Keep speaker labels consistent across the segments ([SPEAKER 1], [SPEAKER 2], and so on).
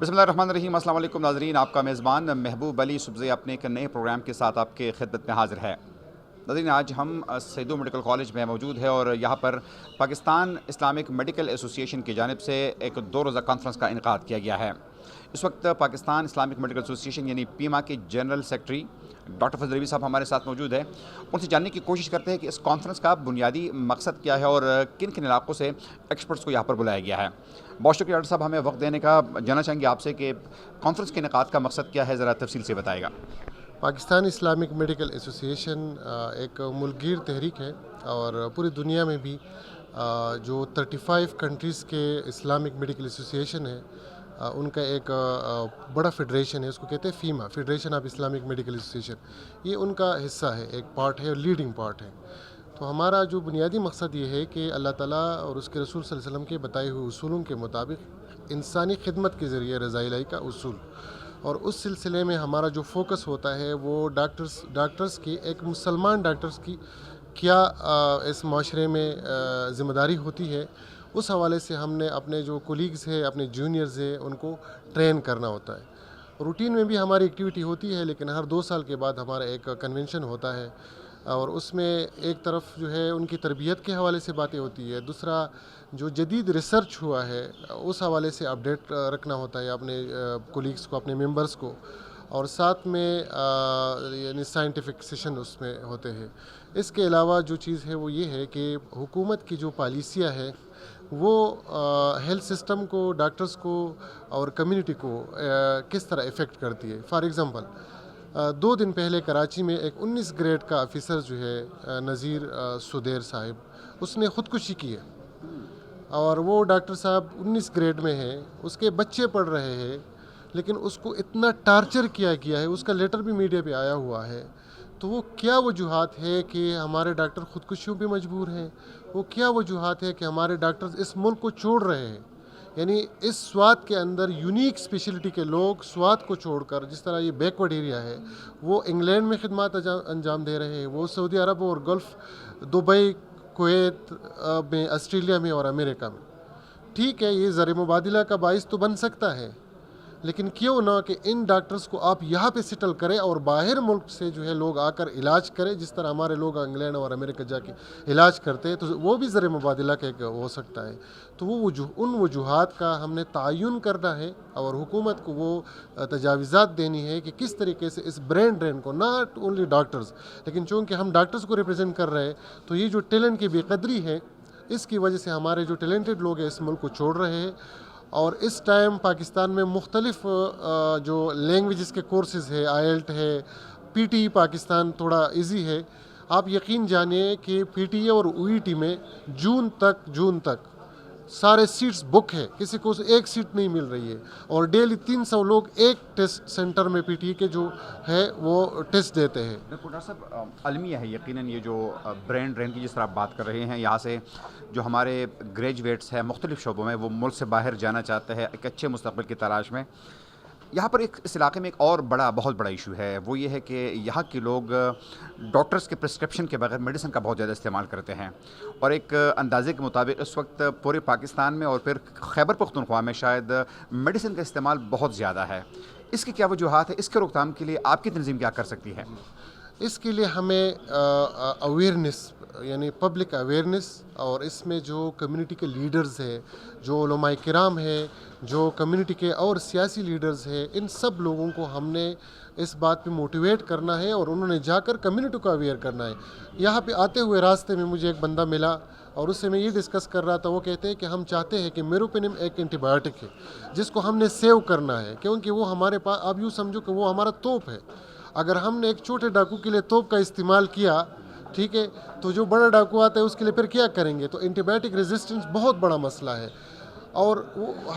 [SPEAKER 1] بسم اللہ الرحمن الرحیم۔ السلام علیکم ناظرین، آپ کا میزبان محبوب علی صبح اپنے ایک نئے پروگرام کے ساتھ آپ کے خدمت میں حاضر ہے۔ ناظرین، آج ہم سیدو میڈیکل کالج میں موجود ہے اور یہاں پر پاکستان اسلامک میڈیکل ایسوسی ایشن کی جانب سے ایک 2 روزہ کانفرنس کا انعقاد کیا گیا ہے۔ اس وقت پاکستان اسلامک میڈیکل ایسوسی ایشن یعنی پیما کے جنرل سیکرٹری ڈاکٹر فضل رضوی صاحب ہمارے ساتھ موجود ہیں۔ ان سے جاننے کی کوشش کرتے ہیں کہ اس کانفرنس کا بنیادی مقصد کیا ہے اور کن کن علاقوں سے ایکسپرٹس کو یہاں پر بلایا گیا ہے۔ بہت شکریہ ڈاکٹر صاحب ہمیں وقت دینے کا۔ جاننا چاہیں گے آپ سے کہ کانفرنس کے انعقاد کا مقصد کیا ہے، ذرا تفصیل سے بتائے گا۔
[SPEAKER 2] پاکستان اسلامک میڈیکل ایسوسی ایشن ایک ملک گیر تحریک ہے اور پوری دنیا میں بھی جو 35 کنٹریز کے اسلامک میڈیکل ایسوسی ایشن ہے ان کا ایک بڑا فیڈریشن ہے، اس کو کہتے ہیں فیما، فیڈریشن آف اسلامک میڈیکل ایسوسی ایشن۔ یہ ان کا حصہ ہے، ایک پارٹ ہے اور لیڈنگ پارٹ ہے۔ تو ہمارا جو بنیادی مقصد یہ ہے کہ اللہ تعالیٰ اور اس کے رسول صلی اللہ علیہ وسلم کے بتائے ہوئے اصولوں کے مطابق انسانی خدمت کے ذریعے رضاء الہی کا اصول، اور اس سلسلے میں ہمارا جو فوکس ہوتا ہے وہ ڈاکٹرز کی، ایک مسلمان ڈاکٹرز کی کیا اس معاشرے میں ذمہ داری ہوتی ہے، اس حوالے سے ہم نے اپنے جو کولیگز ہیں، اپنے جونیئرز ہیں، ان کو ٹرین کرنا ہوتا ہے۔ روٹین میں بھی ہماری ایکٹیویٹی ہوتی ہے، لیکن ہر 2 سال کے بعد ہمارا ایک کنونشن ہوتا ہے اور اس میں ایک طرف جو ہے ان کی تربیت کے حوالے سے باتیں ہوتی ہے، دوسرا جو جدید ریسرچ ہوا ہے اس حوالے سے اپڈیٹ رکھنا ہوتا ہے اپنے کولیگز کو، اپنے ممبرز کو، اور ساتھ میں یعنی سائنٹیفک سیشن اس میں ہوتے ہیں۔ اس کے علاوہ جو چیز ہے وہ یہ ہے کہ حکومت کی جو پالیسیاں ہیں وہ ہیلتھ سسٹم کو، ڈاکٹرز کو اور کمیونٹی کو کس طرح افیکٹ کرتی ہے۔ فار ایگزامپل 2 دن پہلے کراچی میں ایک 19 گریڈ کا آفیسر جو ہے نذیر سدیر صاحب، اس نے خودکشی کی ہے، اور وہ ڈاکٹر صاحب 19 گریڈ میں ہیں، اس کے بچے پڑھ رہے ہیں، لیکن اس کو اتنا ٹارچر کیا گیا ہے، اس کا لیٹر بھی میڈیا پہ آیا ہوا ہے۔ تو وہ کیا وجوہات ہے کہ ہمارے ڈاکٹر خودکشیوں پہ مجبور ہیں؟ وہ کیا وجوہات ہے کہ ہمارے ڈاکٹرز اس ملک کو چھوڑ رہے ہیں؟ یعنی اس سوات کے اندر یونیک اسپیشلٹی کے لوگ سوات کو چھوڑ کر، جس طرح یہ بیکورڈ ایریا ہے، وہ انگلینڈ میں خدمات انجام دے رہے ہیں، وہ سعودی عرب اور گلف، دبئی، کویت میں، آسٹریلیا میں اور امریکہ میں۔ ٹھیک ہے، یہ زر مبادلہ کا باعث تو بن سکتا ہے، لیکن کیوں نہ کہ ان ڈاکٹرز کو آپ یہاں پہ سیٹل کریں اور باہر ملک سے جو ہے لوگ آ کر علاج کریں، جس طرح ہمارے لوگ انگلینڈ اور امریکہ جا کے علاج کرتے ہیں، تو وہ بھی زر مبادلہ کا ایک ہو سکتا ہے۔ تو وہ ان وجوہات کا ہم نے تعین کرنا ہے اور حکومت کو وہ تجاویزات دینی ہے کہ کس طریقے سے اس برین ڈرین کو، ناٹ اونلی ڈاکٹرز، لیکن چونکہ ہم ڈاکٹرز کو ریپرزینٹ کر رہے ہیں، تو یہ جو ٹیلنٹ کی بے قدری ہے، اس کی وجہ سے ہمارے جو ٹیلنٹڈ لوگ ہیں اس ملک کو چھوڑ رہے ہیں۔ اور اس ٹائم پاکستان میں مختلف جو لینگویجز کے کورسز ہے، IELTS ہے، PTE پاکستان تھوڑا ایزی ہے۔ آپ یقین جانیے کہ PTE اور OET میں جون تک سارے سیٹس بک ہے، کسی کو ایک سیٹ نہیں مل رہی ہے، اور ڈیلی 300 لوگ ایک ٹیسٹ سینٹر میں PTE کے جو ہے وہ ٹیسٹ دیتے ہیں۔
[SPEAKER 1] ڈاکٹر صاحب، المیہ ہے یقیناً یہ جو برین ڈرین کی جس طرح آپ بات کر رہے ہیں، یہاں سے جو ہمارے گریجویٹس ہیں مختلف شعبوں میں، وہ ملک سے باہر جانا چاہتے ہیں ایک اچھے مستقبل کی تلاش میں۔ یہاں پر اس علاقے میں ایک اور بہت بڑا ایشو ہے، وہ یہ ہے کہ یہاں کے لوگ ڈاکٹرز کے پرسکرپشن کے بغیر میڈیسن کا بہت زیادہ استعمال کرتے ہیں، اور ایک اندازے کے مطابق اس وقت پورے پاکستان میں اور پھر خیبر پختونخوا میں شاید میڈیسن کا استعمال بہت زیادہ ہے۔ اس کی کیا وجوہات ہے؟ اس کے روک تھام کے لیے آپ کی تنظیم کیا کر سکتی ہے؟
[SPEAKER 2] اس کے لیے ہمیں اویئرنیس، یعنی پبلک اویئرنیس، اور اس میں جو کمیونٹی کے لیڈرز ہیں، جو علماء کرام ہیں، جو کمیونٹی کے اور سیاسی لیڈرز ہیں، ان سب لوگوں کو ہم نے اس بات پہ موٹیویٹ کرنا ہے اور انہوں نے جا کر کمیونٹی کو اویئر کرنا ہے۔ یہاں پہ آتے ہوئے راستے میں مجھے ایک بندہ ملا اور اس سے میں یہ ڈسکس کر رہا تھا، وہ کہتے ہیں کہ ہم چاہتے ہیں کہ میروپینم ایک اینٹی بایوٹک ہے جس کو ہم نے سیو کرنا ہے، کیونکہ وہ ہمارے پاس، آپ یوں سمجھو کہ وہ ہمارا توپ ہے۔ اگر ہم نے ایک چھوٹے ڈاکو کے لیے توپ کا استعمال کیا، ٹھیک ہے، تو جو بڑا ڈاکو آتا ہے اس کے لیے پھر کیا کریں گے؟ تو اینٹی بایوٹک ریزسٹنس بہت بڑا مسئلہ ہے۔ اور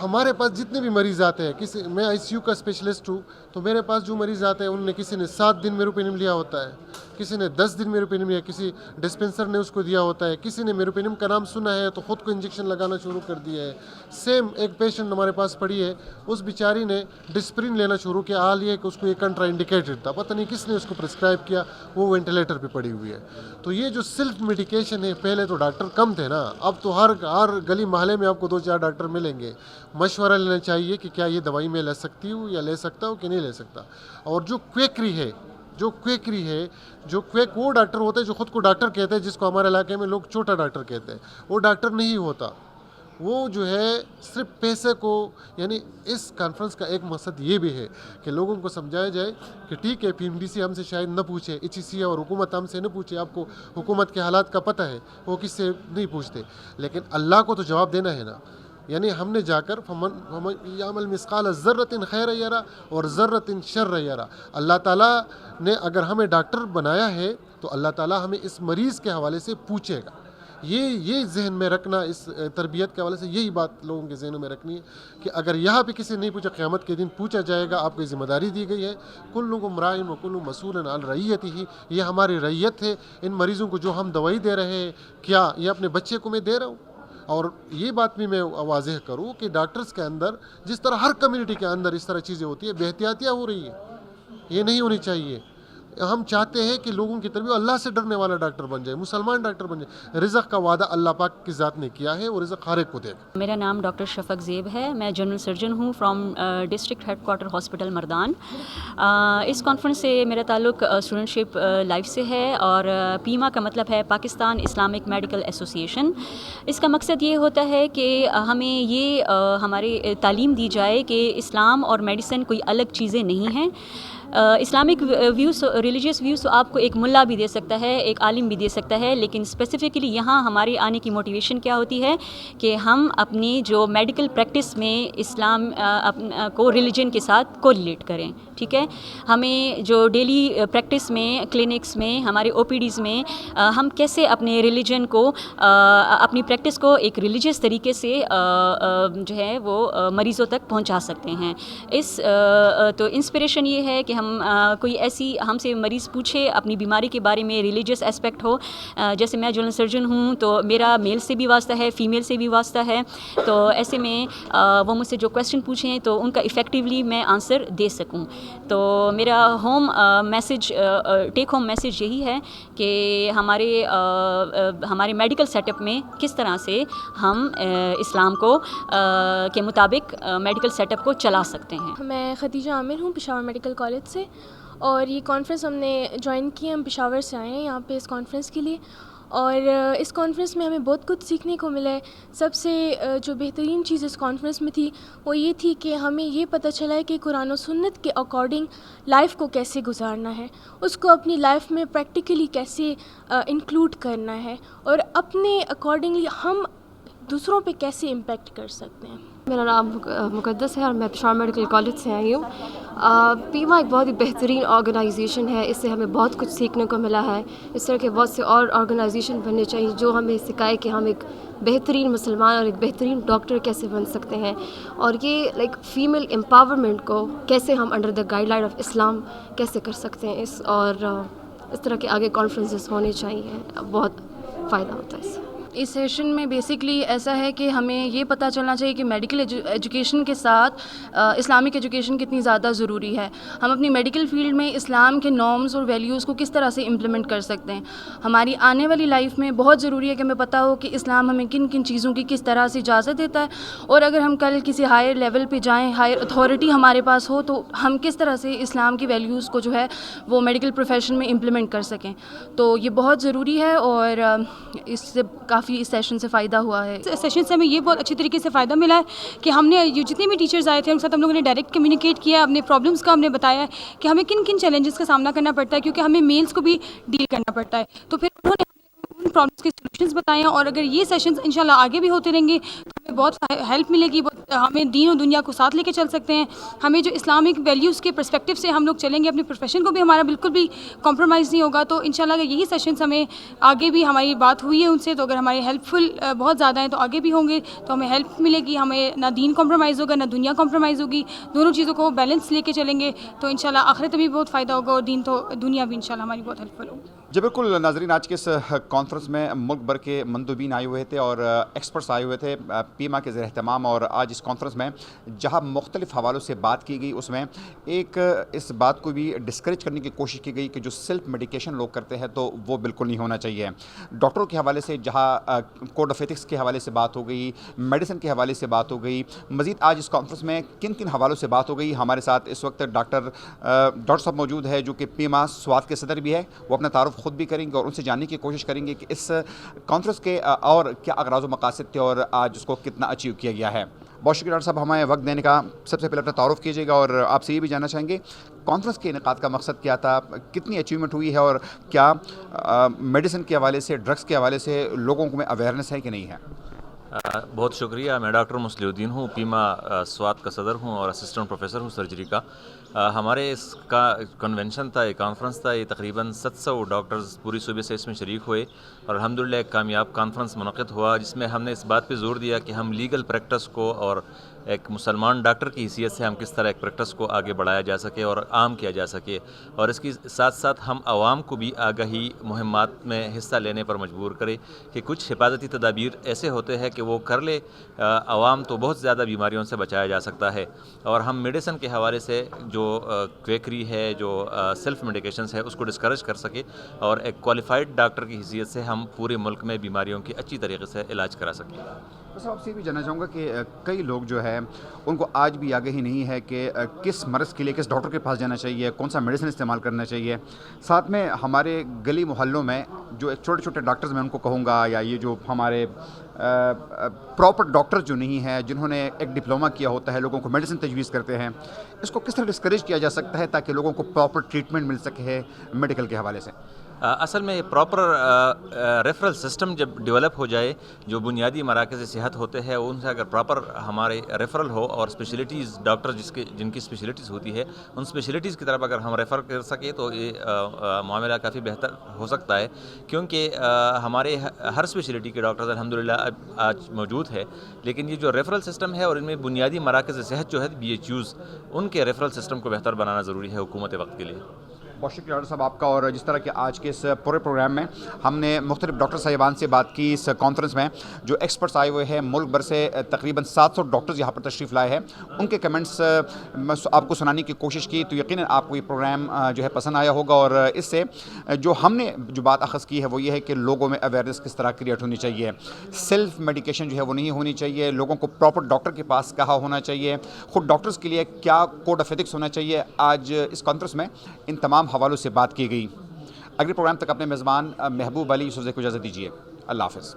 [SPEAKER 2] ہمارے پاس جتنے بھی مریض آتے ہیں، میں ICU کا اسپیشلسٹ ہوں، تو میرے پاس جو مریض آتے ہیں انہوں نے کسی نے 7 دن میروپینم لیا ہوتا ہے، کسی نے 10 دن میروپینم لیا، کسی ڈسپنسر نے اس کو دیا ہوتا ہے، کسی نے میروپینم کا نام سنا ہے تو خود کو انجیکشن لگانا شروع کر دیا ہے۔ سیم ایک پیشنٹ ہمارے پاس پڑی ہے، اس بیچاری نے ڈسپرین لینا شروع کیا، حال یہ کہ اس کو یہ کنٹرا انڈیکیٹڈ تھا، پتہ نہیں کس نے اس کو پرسکرائب کیا، وہ وینٹیلیٹر پہ پڑی ہوئی ہے۔ تو یہ جو سیلف میڈیکیشن ہے، پہلے تو ڈاکٹر کم تھے نا، اب تو ہر گلی محلے میں آپ کو 2-4 ڈاکٹر ڈاکٹر ملیں گے مشورہ لینا چاہیے کہ کیا یہ دوائی میں لے سکتی ہوں یا لے سکتا ہوں کہ نہیں لے سکتا. اور جو کویکری ہے جو کویک وہ ڈاکٹر ہوتا ہے جو خود کو ڈاکٹر کہتے ہیں, جس کو ہمارے علاقے میں لوگ چھوٹا ڈاکٹر کہتے ہیں. وہ ڈاکٹر نہیں ہوتا, وہ جو ہے صرف پیسے کو, یعنی اس کانفرنس کا ایک مقصد یہ بھی ہے کہ لوگوں کو سمجھایا جائے کہ ٹھیک ہے PMDC ہم سے شاید نہ پوچھے, HEC اور حکومت ہم سے نہ پوچھے, آپ کو حکومت کے حالات کا پتہ ہے, وہ کس سے نہیں پوچھتے, لیکن اللہ کو تو جواب دینا ہے نا. یعنی ہم نے جا کر فمن یعمل مثقال ذرۃ خیر یرا اور ذرۃ شر یرا, اللہ تعالیٰ نے اگر ہمیں ڈاکٹر بنایا ہے تو اللہ تعالیٰ ہمیں اس مریض کے حوالے سے پوچھے گا. یہ ذہن میں رکھنا, اس تربیت کے حوالے سے یہی بات لوگوں کے ذہنوں میں رکھنی ہے کہ اگر یہاں پہ کسی نہیں پوچھا, قیامت کے دن پوچھا جائے گا. آپ کو ذمہ داری دی گئی ہے, کلکم راع وکل مسئول عن رعیتہ, یہ ہماری رعیت ہے. ان مریضوں کو جو ہم دوائی دے رہے ہیں, کیا یہ اپنے بچے کو میں دے رہا ہوں؟ اور یہ بات بھی میں واضح کروں کہ ڈاکٹرز کے اندر جس طرح ہر کمیونٹی کے اندر اس طرح چیزیں ہوتی ہیں, بے احتیاطیاں ہو رہی ہیں, یہ نہیں ہونی چاہیے. ہم چاہتے ہیں کہ لوگوں کی تربیت اللہ سے ڈرنے والا ڈاکٹر بن جائے, مسلمان ڈاکٹر بن جائے. رزق کا وعدہ اللہ پاک کی ذات نے کیا ہے, وہ رزق ہر ایک کو دے گا.
[SPEAKER 3] میرا نام ڈاکٹر شفق زیب ہے, میں جنرل سرجن ہوں from district head quarter hospital Mardan. اس کانفرنس سے میرا تعلق اسٹوڈنٹ شپ لائف سے ہے, اور پیما کا مطلب ہے پاکستان اسلامک میڈیکل ایسوسیشن. اس کا مقصد یہ ہوتا ہے کہ ہمیں یہ ہماری تعلیم دی جائے کہ اسلام اور میڈیسن کوئی الگ چیزیں نہیں ہیں. اسلامک ویوز, ریلیجیس ویوز تو آپ کو ایک ملا بھی دے سکتا ہے, ایک عالم بھی دے سکتا ہے, لیکن اسپیسیفکلی یہاں ہمارے آنے کی موٹیویشن کیا ہوتی ہے کہ ہم اپنی جو میڈیکل پریکٹس میں اسلام کو ریلیجن کے ساتھ کوریلیٹ کریں. ٹھیک ہے, ہمیں جو ڈیلی پریکٹس میں, کلینکس میں, ہمارے OPDs میں ہم کیسے اپنے ریلیجن کو, اپنی پریکٹس کو ایک ریلیجیس طریقے سے جو ہے وہ مریضوں تک پہنچا سکتے ہیں. تو انسپریشن یہ ہے کہ ہم کوئی ایسی ہم سے مریض پوچھے اپنی بیماری کے بارے میں, ریلیجیس اسپیکٹ ہو. جیسے میں جنرل سرجن ہوں تو میرا میل سے بھی واسطہ ہے, فیمیل سے بھی واسطہ ہے, تو ایسے میں وہ مجھ سے جو کویشچن پوچھیں تو ان کا افیکٹولی میں آنسر دے سکوں. تو میرا ٹیک ہوم میسیج یہی ہے کہ ہمارے میڈیکل سیٹ اپ میں کس طرح سے ہم اسلام کو کے مطابق میڈیکل سیٹ اپ کو چلا سکتے ہیں.
[SPEAKER 4] میں ختیجہ عامر ہوں پشاور میڈیکل کالج سے, اور یہ کانفرنس ہم نے جوائن کی ہے. ہم پشاور سے آئے ہیں یہاں پہ اس کانفرنس کے لیے, اور اس کانفرنس میں ہمیں بہت کچھ سیکھنے کو ملا ہے. سب سے جو بہترین چیز اس کانفرنس میں تھی وہ یہ تھی کہ ہمیں یہ پتہ چلا ہے کہ قرآن و سنت کے اکارڈنگ لائف کو کیسے گزارنا ہے, اس کو اپنی لائف میں پریکٹیکلی کیسے انکلوڈ کرنا ہے, اور اپنے اکارڈنگلی ہم دوسروں پہ کیسے امپیکٹ کر سکتے ہیں.
[SPEAKER 5] میرا نام مقدس ہے اور میں پشاور میڈیکل کالج سے آئی ہوں. پیما ایک بہت ہی بہترین آرگنائزیشن ہے, اس سے ہمیں بہت کچھ سیکھنے کو ملا ہے. اس طرح کے بہت سے اور آرگنائزیشن بننے چاہیے جو ہمیں سکھائے کہ ہم ایک بہترین مسلمان اور ایک بہترین ڈاکٹر کیسے بن سکتے ہیں, اور یہ فیمیل امپاورمنٹ کو کیسے ہم under the guideline of Islam کیسے کر سکتے ہیں. اور اس طرح کے آگے کانفرنسز ہونے چاہیے, بہت فائدہ ہوتا ہے اس سے.
[SPEAKER 6] اس سیشن میں بیسکلی ایسا ہے کہ ہمیں یہ پتہ چلنا چاہیے کہ میڈیکل ایجوکیشن کے ساتھ اسلامک ایجوکیشن کتنی زیادہ ضروری ہے. ہم اپنی میڈیکل فیلڈ میں اسلام کے نارمز اور ویلیوز کو کس طرح سے امپلیمنٹ کر سکتے ہیں. ہماری آنے والی لائف میں بہت ضروری ہے کہ ہمیں پتہ ہو کہ اسلام ہمیں کن کن چیزوں کی کس طرح سے اجازت دیتا ہے, اور اگر ہم کل کسی ہائر لیول پہ جائیں, ہائر اتھارٹی ہمارے پاس ہو, تو ہم کس طرح سے اسلام کی ویلیوز کو جو ہے وہ میڈیکل پروفیشن میں امپلیمنٹ کر سکیں. تو یہ بہت ضروری ہے, اور اس سے کافی اس سیشن سے فائدہ ہوا ہے.
[SPEAKER 7] سیشن سے ہمیں یہ بہت اچھی طریقے سے فائدہ ملا ہے کہ ہم نے جتنے بھی ٹیچرز آئے تھے ان کے ساتھ ہم لوگوں نے ڈائریکٹ کمیونیکیٹ کیا, اپنے پرابلمس کا ہم نے بتایا ہے کہ ہمیں کن کن چیلنجز کا سامنا کرنا پڑتا ہے, کیونکہ ہمیں میلز کو بھی ڈیل کرنا پڑتا ہے. تو پھر انہوں نے ان پرابلمس کے سولوشنز بتائے ہیں, اور اگر یہ سیشنز انشاءاللہ آگے بھی ہوتے رہیں گے تو ہمیں بہت ہیلپ ملے گی. ہمیں دین و دنیا کو ساتھ لے کے چل سکتے ہیں. ہمیں جو اسلامک ویلیوز کے پرسپیکٹیو سے ہم لوگ چلیں گے, اپنے پروفیشن کو بھی ہمارا بالکل بھی کمپرومائز نہیں ہوگا. تو انشاءاللہ اگر یہی سیشنز ہمیں آگے بھی, ہماری بات ہوئی ہے ان سے, تو اگر ہمارے ہیلپ فل بہت زیادہ ہیں تو آگے بھی ہوں گے, تو ہمیں ہیلپ ملے گی. ہمیں نہ دین کمپرومائز ہوگا نہ دنیا کمپرومائز ہوگی, دونوں چیزوں کو بیلنس لے کے چلیں گے تو انشاءاللہ آخرت میں بھی بہت فائدہ ہوگا, اور دین تو دنیا بھی انشاءاللہ ہماری بہت ہیلپ فل ہوگی.
[SPEAKER 1] جی بالکل ناظرین، آج کے اس کانفرنس میں ملک بھر کے مندوبین آئے ہوئے تھے اور ایکسپرٹس آئے ہوئے تھے پیما کے زیر اہتمام، اور آج اس کانفرنس میں جہاں مختلف حوالوں سے بات کی گئی اس میں ایک اس بات کو بھی ڈسکریج کرنے کی کوشش کی گئی کہ جو سیلف میڈیکیشن لوگ کرتے ہیں تو وہ بالکل نہیں ہونا چاہیے. ڈاکٹروں کے حوالے سے جہاں کوڈ آف ایتھکس کے حوالے سے بات ہو گئی، میڈیسن کے حوالے سے بات ہو گئی، مزید آج اس کانفرنس میں کن کن حوالوں سے بات ہو گئی. ہمارے ساتھ اس وقت ڈاکٹر صاحب موجود ہے جو کہ پیما سوات کے صدر بھی ہے. وہ اپنا تعارف خود بھی کریں گے اور ان سے جاننے کی کوشش کریں گے کہ اس کانفرنس کے اور کیا اغراض و مقاصد تھے اور آج اس کو کتنا اچیو کیا گیا ہے. بہت شکریہ ڈاکٹر صاحب ہمیں وقت دینے کا. سب سے پہلے اپنا تعارف کیجیے گا اور آپ سے یہ بھی جاننا چاہیں گے کانفرنس کے انعقاد کا مقصد کیا تھا، کتنی اچیومنٹ ہوئی ہے اور کیا میڈیسن کے حوالے سے، ڈرگس کے حوالے سے لوگوں میں اویئرنیس ہے کہ نہیں ہے.
[SPEAKER 8] بہت شکریہ. میں ڈاکٹر مصلح الدین ہوں، پیما سوات کا صدر ہوں اور اسسٹنٹ پروفیسر ہوں سرجری کا. ہمارے اس کا کنونشن تھا، یہ کانفرنس تھا، یہ تقریباً 700 ڈاکٹرز پوری صوبے سے اس میں شریک ہوئے اور الحمدللہ ایک کامیاب کانفرنس منعقد ہوا جس میں ہم نے اس بات پہ زور دیا کہ ہم لیگل پریکٹس کو اور ایک مسلمان ڈاکٹر کی حیثیت سے ہم کس طرح ایک پریکٹس کو آگے بڑھایا جا سکے اور عام کیا جا سکے، اور اس کی ساتھ ساتھ ہم عوام کو بھی آگاہی مہمات میں حصہ لینے پر مجبور کرے کہ کچھ حفاظتی تدابیر ایسے ہوتے ہیں کہ وہ کر لے عوام تو بہت زیادہ بیماریوں سے بچایا جا سکتا ہے. اور ہم میڈیسن کے حوالے سے جو کویکری ہے، جو سیلف میڈیکیشنز ہے، اس کو ڈسکریج کر سکے اور ایک کوالیفائڈ ڈاکٹر کی حیثیت سے ہم پورے ملک میں بیماریوں کی اچھی طریقے سے علاج کرا سکیں.
[SPEAKER 1] بس آپ سے بھی جاننا چاہوں گا کہ کئی لوگ جو ہے ان کو آج بھی آگاہی نہیں ہے کہ کس مرض کے لیے کس ڈاکٹر کے پاس جانا چاہیے، کون سا میڈیسن استعمال کرنا چاہیے. ساتھ میں ہمارے گلی محلوں میں جو ایک چھوٹے چھوٹے ڈاکٹرز میں ان کو کہوں گا، یا یہ جو ہمارے پراپر ڈاکٹر جو نہیں ہیں، جنہوں نے ایک ڈپلومہ کیا ہوتا ہے، لوگوں کو میڈیسن تجویز کرتے ہیں، اس کو کس طرح ڈسکریج کیا جا سکتا ہے تاکہ لوگوں کو پراپر ٹریٹمنٹ مل سکے میڈیکل کے حوالے سے.
[SPEAKER 8] اصل میں پراپر ریفرل سسٹم جب ڈیولپ ہو جائے، جو بنیادی مراکز صحت ہوتے ہیں ان سے اگر پراپر ہمارے ریفرل ہو اور اسپیشلٹیز ڈاکٹر جن کی اسپیشلٹیز ہوتی ہے ان اسپیشلٹیز کی طرف اگر ہم ریفر کر سکیں تو یہ معاملہ کافی بہتر ہو سکتا ہے، کیونکہ ہمارے ہر اسپیشلٹی کے ڈاکٹرز الحمدللہ آج موجود ہے. لیکن یہ جو ریفرل سسٹم ہے اور ان میں بنیادی مراکز صحت جو ہے BHUs، ان کے ریفرل سسٹم کو بہتر بنانا ضروری ہے حکومت وقت کے لیے.
[SPEAKER 1] بہت شکریہ ڈاکٹر صاحب آپ کا. اور جس طرح کہ آج کے اس پورے پروگرام میں ہم نے مختلف ڈاکٹر صاحبان سے بات کی، اس کانفرنس میں جو ایکسپرٹس آئے ہوئے ہیں ملک بھر سے تقریباً 700 ڈاکٹرز یہاں پر تشریف لائے ہیں، ان کے کمنٹس آپ کو سنانے کی کوشش کی، تو یقیناً آپ کو یہ پروگرام جو ہے پسند آیا ہوگا. اور اس سے جو ہم نے جو بات اخذ کی ہے وہ یہ ہے کہ لوگوں میں اویئرنیس کس طرح کریٹ ہونی چاہیے، سیلف میڈیکیشن جو ہے وہ نہیں ہونی چاہیے، لوگوں کو پراپر ڈاکٹر کے پاس کہاں ہونا چاہیے، خود ڈاکٹرز کے لیے کیا کوڈ آف ایتھکس ہونا چاہیے. آج اس کانفرنس میں ان تمام حوالوں سے بات کی گئی. اگلے پروگرام تک اپنے میزبان محبوب علی یوسفزئی کو اجازت دیجیے. اللہ حافظ.